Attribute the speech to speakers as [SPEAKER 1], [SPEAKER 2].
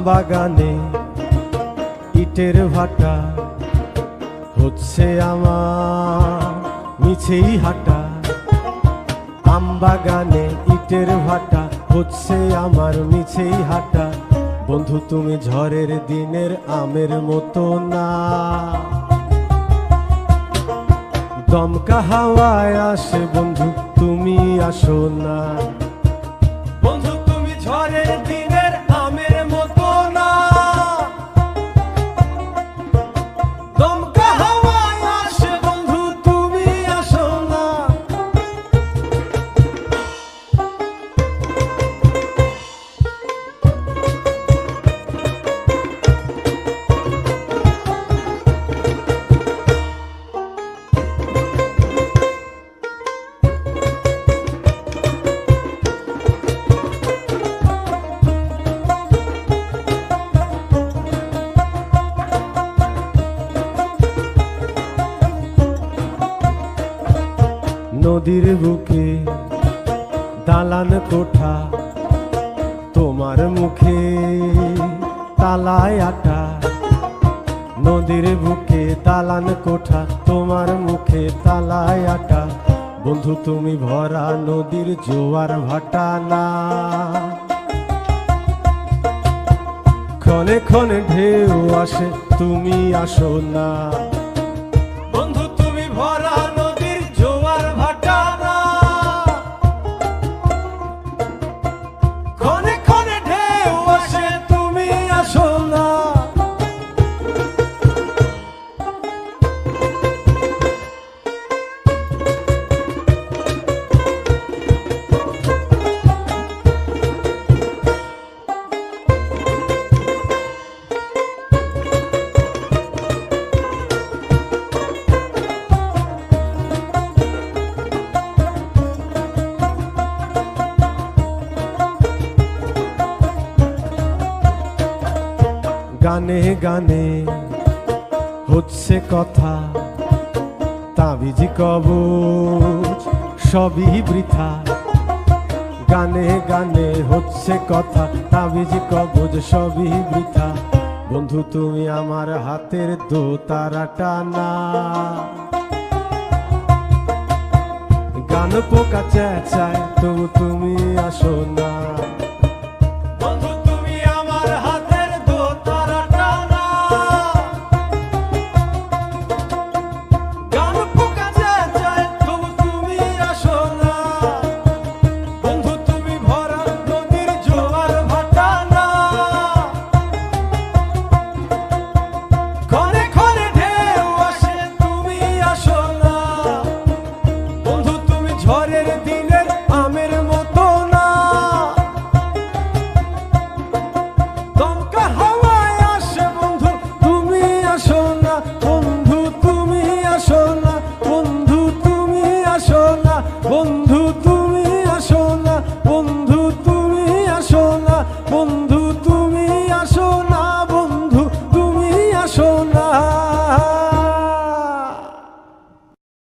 [SPEAKER 1] বাগানে ইটের ভাটা হচ্ছে আমার মিছেই হাঁটা। আম বাগানে ইটের ভাটা হচ্ছে আমার মিছেই হাঁটা। বন্ধু তুমি ঝড়ের দিনের আমের মতো না, দমকা হাওয়ায় আসে বন্ধু তুমি আসো না। বন্ধু তুমি ঝড়ের দিনের আমের মতো না, দমকা হাওয়ায় আসে বন্ধু তুমি আসো না। নদীর বুকে দালান কোঠা, তোমার মুখে তালায় আটা। নদীর বুকে দালান কোঠা, তোমার মুখে তালায় আটা। বন্ধু তুমি ভরা নদীর জোয়ার ভাটা না, ক্ষণে ক্ষণে ঢেউ আসে তুমি আসো না। বন্ধু তুমি ভরা নদীর জোয়ার ভাটা না, ক্ষণে ক্ষণে ঢেউ আসে তুমি আসো না। গানে গানে হচ্ছে কথা, তাবিজ কবচ সবই বৃথা। গানে গানে হচ্ছে কথা, তাবিজ কবচ সবই বৃথা। বন্ধু তুমি আমার হাতের দোতারাটা না, গান পোকা চেঁচায় তবু তুমি আসো না।